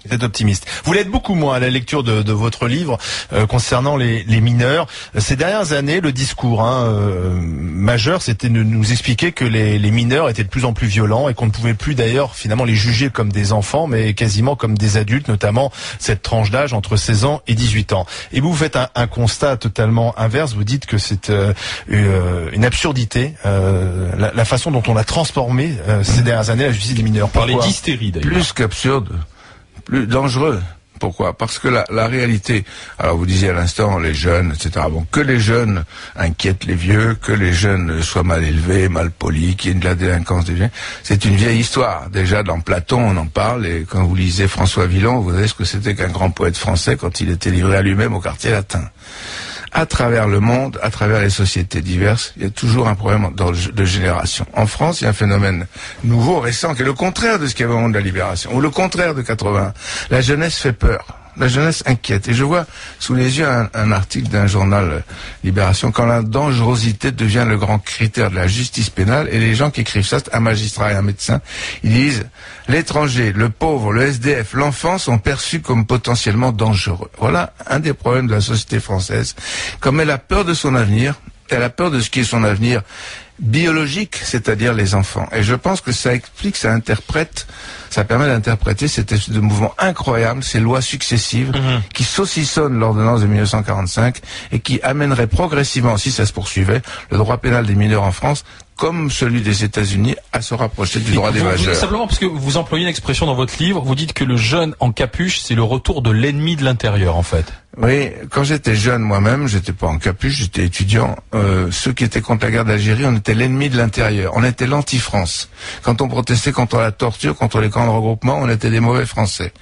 Vous êtes optimiste. Vous l'êtes beaucoup moins à la lecture de votre livre concernant les mineurs. Ces dernières années, le discours majeur, c'était de nous expliquer que les mineurs étaient de plus en plus violents et qu'on ne pouvait plus d'ailleurs finalement les juger comme des enfants, mais quasiment comme des adultes, notamment cette tranche d'âge entre 16 ans et 18 ans. Et vous faites un constat totalement inverse. Vous dites que c'est une absurdité, la façon dont on a transformé ces dernières années la justice des mineurs. Par les d'hystérie d'ailleurs. Plus qu'absurde, plus dangereux. Pourquoi? Parce que la réalité, alors vous disiez à l'instant, les jeunes, etc. Bon, que les jeunes inquiètent les vieux, que les jeunes soient mal élevés, mal polis, qu'il y ait de la délinquance des vieux, c'est une vieille histoire. Déjà dans Platon, on en parle, et quand vous lisez François Villon, vous savez ce que c'était qu'un grand poète français quand il était livré à lui-même au quartier latin. À travers le monde, à travers les sociétés diverses, il y a toujours un problème de génération. En France, il y a un phénomène nouveau, récent, qui est le contraire de ce qu'il y avait au moment de la Libération, ou le contraire de 80. La jeunesse fait peur. La jeunesse inquiète. Et je vois sous les yeux un article d'un journal Libération, quand la dangerosité devient le grand critère de la justice pénale, et les gens qui écrivent ça, c'est un magistrat et un médecin, ils disent l'étranger, le pauvre, le SDF, l'enfant sont perçus comme potentiellement dangereux. Voilà un des problèmes de la société française. Comme elle a peur de son avenir, elle a peur de ce qui est son avenir biologique, c'est-à-dire les enfants. Et je pense que ça explique, ça permet d'interpréter cet espèce de mouvement incroyable, ces lois successives qui saucissonnent l'ordonnance de 1945 et qui amèneraient progressivement, si ça se poursuivait, le droit pénal des mineurs en France, comme celui des États-Unis, à se rapprocher du droit des majeurs. Simplement parce que vous employez une expression dans votre livre, vous dites que le jeune en capuche, c'est le retour de l'ennemi de l'intérieur, en fait. Oui, quand j'étais jeune moi-même, j'étais pas en capuche, j'étais étudiant. Ceux qui étaient contre la guerre d'Algérie, on était l'ennemi de l'intérieur. On était l'anti-France. Quand on protestait contre la torture, contre les camps de regroupement, on était des mauvais Français.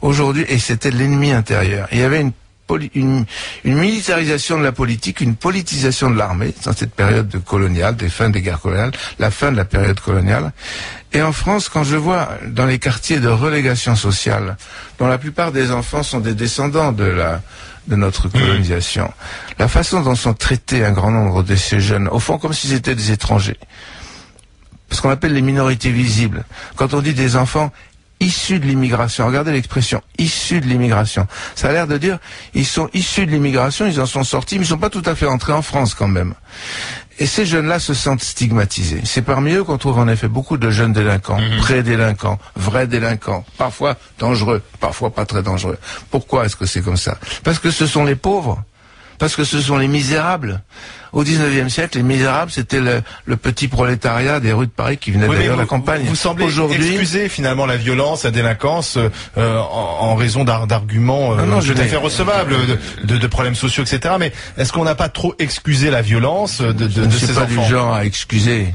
Aujourd'hui, et c'était l'ennemi intérieur. Il y avait une militarisation de la politique, une politisation de l'armée dans cette période coloniale, des fins des guerres coloniales, la fin de la période coloniale. Et en France, quand je vois dans les quartiers de relégation sociale, dont la plupart des enfants sont des descendants de notre colonisation, la façon dont sont traités un grand nombre de ces jeunes, au fond comme s'ils étaient des étrangers, ce qu'on appelle les minorités visibles. Quand on dit des enfants issus de l'immigration, regardez l'expression issus de l'immigration, ça a l'air de dire ils sont issus de l'immigration, ils en sont sortis, mais ils sont pas tout à fait entrés en France quand même. Et ces jeunes-là se sentent stigmatisés. C'est parmi eux qu'on trouve en effet beaucoup de jeunes délinquants, pré-délinquants, vrais délinquants, parfois dangereux, parfois pas très dangereux. Pourquoi est-ce que c'est comme ça? Parce que ce sont les pauvres, parce que ce sont les misérables. Au 19e siècle, les misérables, c'était le petit prolétariat des rues de Paris qui venait d'ailleurs de la campagne. Vous semblez excuser finalement la violence, la délinquance en raison d'arguments tout à fait recevables, de problèmes sociaux, etc. Mais est-ce qu'on n'a pas trop excusé la violence de ces enfants? Je ne suis pas du genre à excuser.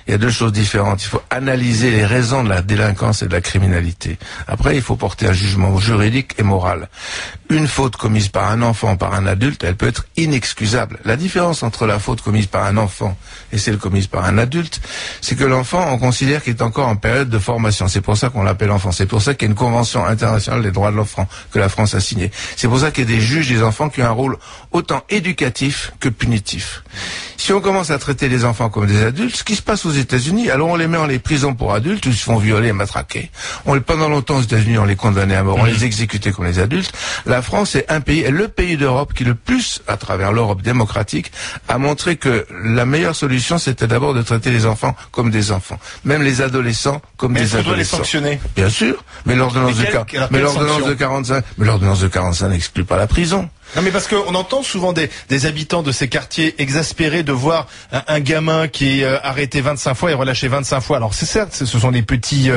Il y a deux choses différentes. Il faut analyser les raisons de la délinquance et de la criminalité. Après, il faut porter un jugement juridique et moral. Une faute commise par un enfant, par un adulte, elle peut être inexcusable. La différence entre la faute commise par un enfant et celle commise par un adulte, c'est que l'enfant, on considère qu'il est encore en période de formation. C'est pour ça qu'on l'appelle enfant. C'est pour ça qu'il y a une convention internationale des droits de l'enfant que la France a signée. C'est pour ça qu'il y a des juges des enfants qui ont un rôle autant éducatif que punitif. Si on commence à traiter les enfants comme des adultes, ce qui se passe aux États-Unis, alors on les met en les prisons pour adultes, où ils se font violer et matraquer. Pendant longtemps aux États-Unis, on les condamnait à mort, on les exécutait comme les adultes. La France est le pays d'Europe qui le plus, à travers l'Europe démocratique, a montré que la meilleure solution, c'était d'abord de traiter les enfants comme des enfants. Même les adolescents comme des adolescents. Mais les sanctionner. Bien sûr. Mais l'ordonnance de 45 n'exclut pas la prison. Non mais parce qu'on entend souvent des habitants de ces quartiers exaspérés de voir un gamin qui est arrêté 25 fois et relâché 25 fois. Alors c'est certes, ce sont des petits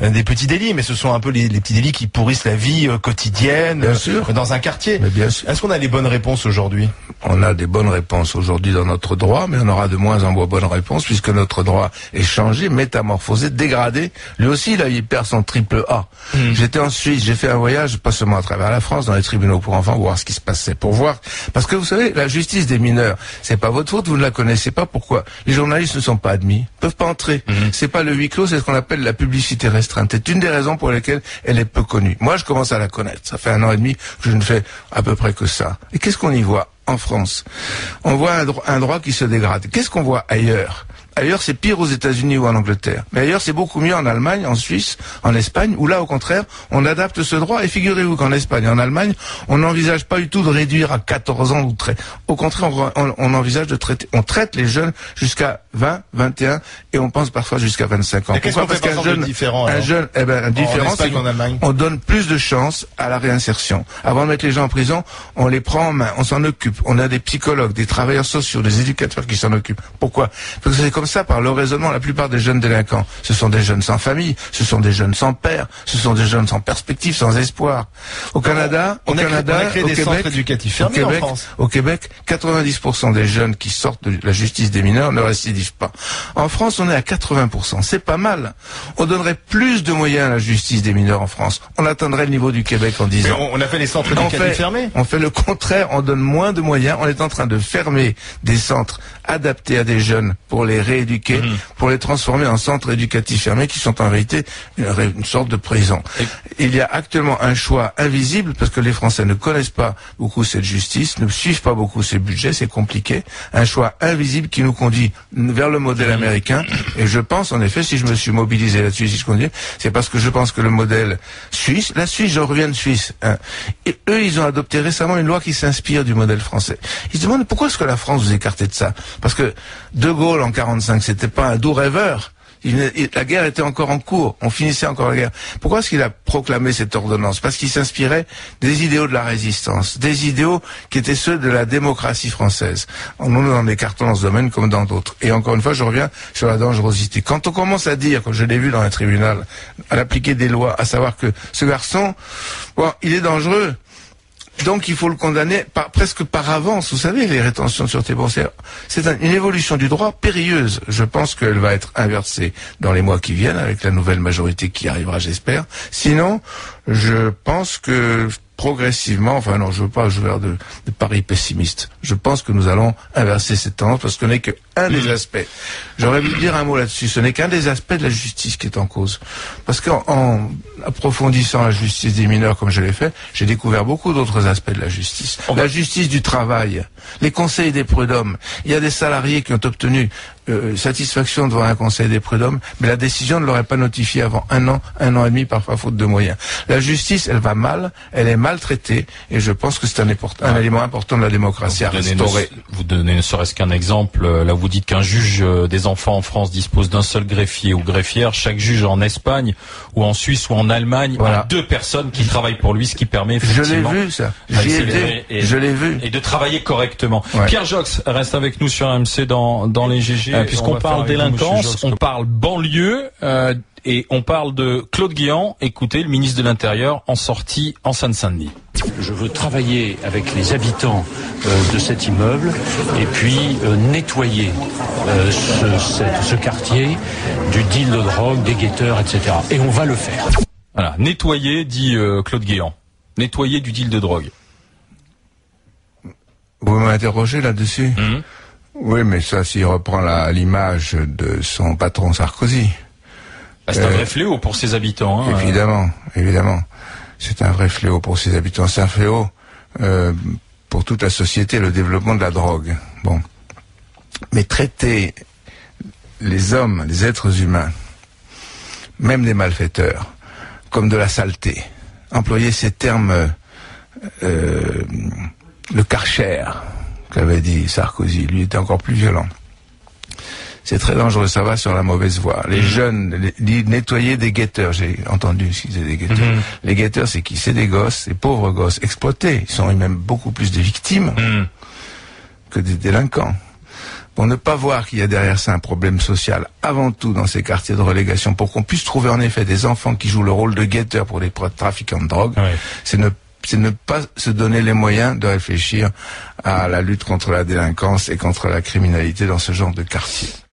délits, mais ce sont un peu les petits délits qui pourrissent la vie quotidienne dans un quartier. Mais bien sûr. Est-ce qu'on a les bonnes réponses aujourd'hui? On a des bonnes réponses aujourd'hui dans notre droit, mais on aura de moins en moins bonnes réponses puisque notre droit est changé, métamorphosé, dégradé. Lui aussi, là, il perd son triple A. J'étais en Suisse, j'ai fait un voyage, pas seulement à travers la France, dans les tribunaux pour enfants, voir ce qui se passe. C'est pour voir, parce que vous savez, la justice des mineurs, c'est pas votre faute, vous ne la connaissez pas. Pourquoi? Les journalistes ne sont pas admis, peuvent pas entrer. C'est pas le huis clos, c'est ce qu'on appelle la publicité restreinte. C'est une des raisons pour lesquelles elle est peu connue. Moi, je commence à la connaître. Ça fait 1 an et demi que je ne fais à peu près que ça. Et qu'est-ce qu'on y voit en France? On voit un droit qui se dégrade. Qu'est-ce qu'on voit ailleurs? Ailleurs, c'est pire aux États-Unis ou en Angleterre. Mais ailleurs, c'est beaucoup mieux en Allemagne, en Suisse, en Espagne, où là, au contraire, on adapte ce droit. Et figurez-vous qu'en Espagne et en Allemagne, on n'envisage pas du tout de réduire à 14 ans ou au contraire, on envisage de traiter, on traite les jeunes jusqu'à 20, 21 et on pense parfois jusqu'à 25 ans. Et qu'est-ce qu'on fait, par exemple, de différent, alors ? Un différent, c'est qu'on donne plus de chances à la réinsertion. Avant de mettre les gens en prison, on les prend en main, on s'en occupe. On a des psychologues, des travailleurs sociaux, des éducateurs qui s'en occupent. Pourquoi ? Parce que c'est comme ça, par le raisonnement, la plupart des jeunes délinquants, ce sont des jeunes sans famille, ce sont des jeunes sans père, ce sont des jeunes sans perspective, sans espoir. Au Canada, on a créé des centres éducatifs fermés en France. Au Québec, 90% des jeunes qui sortent de la justice des mineurs ne récidivent pas. En France, on est à 80%. C'est pas mal. On donnerait plus de moyens à la justice des mineurs en France. On atteindrait le niveau du Québec en 10 ans. Mais on a fait les centres éducatifs fermés. On fait le contraire. On donne moins de moyens. On est en train de fermer des centres adaptés à des jeunes pour les rééduquer, pour les transformer en centres éducatifs fermés qui sont en réalité une sorte de prison. Il y a actuellement un choix invisible parce que les Français ne connaissent pas beaucoup cette justice, ne suivent pas beaucoup ces budgets, c'est compliqué. Un choix invisible qui nous conduit vers le modèle américain. Et je pense, en effet, si je me suis mobilisé là-dessus, si je conduis, c'est parce que je pense que le modèle suisse, la Suisse, je reviens de Suisse, hein, et eux, ils ont adopté récemment une loi qui s'inspire du modèle français. Ils se demandent pourquoi est-ce que la France vous écartez de ça? Parce que De Gaulle, en 45, c'était pas un doux rêveur. La guerre était encore en cours, on finissait encore la guerre. Pourquoi est-ce qu'il a proclamé cette ordonnance? Parce qu'il s'inspirait des idéaux de la résistance, des idéaux qui étaient ceux de la démocratie française. Nous en écartons dans ce domaine comme dans d'autres. Et encore une fois, je reviens sur la dangerosité. Quand on commence à dire, comme je l'ai vu dans un tribunal, à appliquer des lois, à savoir que ce garçon, bon, il est dangereux, donc il faut le condamner presque par avance. Vous savez, les rétentions de sûreté, bon, c'est une évolution du droit périlleuse. Je pense qu'elle va être inversée dans les mois qui viennent avec la nouvelle majorité qui arrivera, j'espère. Sinon, je pense que progressivement, enfin non, je veux pas jouer de paris pessimiste. Je pense que nous allons inverser cette tendance parce que ce n'est qu'un des aspects. J'aurais voulu dire un mot là-dessus. Ce n'est qu'un des aspects de la justice qui est en cause. Parce qu'en approfondissant la justice des mineurs comme je l'ai fait, j'ai découvert beaucoup d'autres aspects de la justice. La justice du travail, les conseils des prud'hommes. Il y a des salariés qui ont obtenu satisfaction devant un conseil des prud'hommes, mais la décision ne l'aurait pas notifiée avant un an et demi, parfois faute de moyens. La justice, elle va mal, elle est maltraitée, et je pense que c'est un élément important de la démocratie à restaurer. Vous donnez ne serait-ce qu'un exemple, là vous dites qu'un juge des enfants en France dispose d'un seul greffier ou greffière, chaque juge en Espagne ou en Suisse ou en Allemagne a 2 personnes qui travaillent pour lui, ce qui permet effectivement... Je l'ai vu ça, je l'ai vu. Et de travailler correctement. Ouais. Pierre Jox reste avec nous sur RMC dans les GG. Puisqu'on parle délinquance, on parle banlieue et on parle de Claude Guéant. Écoutez, le ministre de l'Intérieur en sortie en Seine-Saint-Denis. Je veux travailler avec les habitants de cet immeuble et puis nettoyer ce quartier du deal de drogue, des guetteurs, etc. Et on va le faire. Voilà, nettoyer, dit Claude Guéant. Nettoyer du deal de drogue. Vous m'interrogez là-dessus? Oui, mais ça, s'il reprend l'image de son patron Sarkozy. C'est un vrai fléau pour ses habitants. Hein, évidemment. C'est un vrai fléau pour ses habitants. C'est un fléau pour toute la société, le développement de la drogue. Bon. Mais traiter les hommes, les êtres humains, même des malfaiteurs, comme de la saleté, employer ces termes, le Karcher, qu'avait dit Sarkozy, lui était encore plus violent. C'est très dangereux, ça va sur la mauvaise voie. Les jeunes, nettoyer des guetteurs, j'ai entendu ce qu'ils disaient des guetteurs. Les guetteurs, c'est qui? C'est des gosses, des pauvres gosses, exploités. Ils sont même beaucoup plus des victimes que des délinquants. Pour ne pas voir qu'il y a derrière ça un problème social, avant tout dans ces quartiers de relégation, pour qu'on puisse trouver en effet des enfants qui jouent le rôle de guetteurs pour les trafiquants de drogue, c'est ne pas se donner les moyens de réfléchir à la lutte contre la délinquance et contre la criminalité dans ce genre de quartier.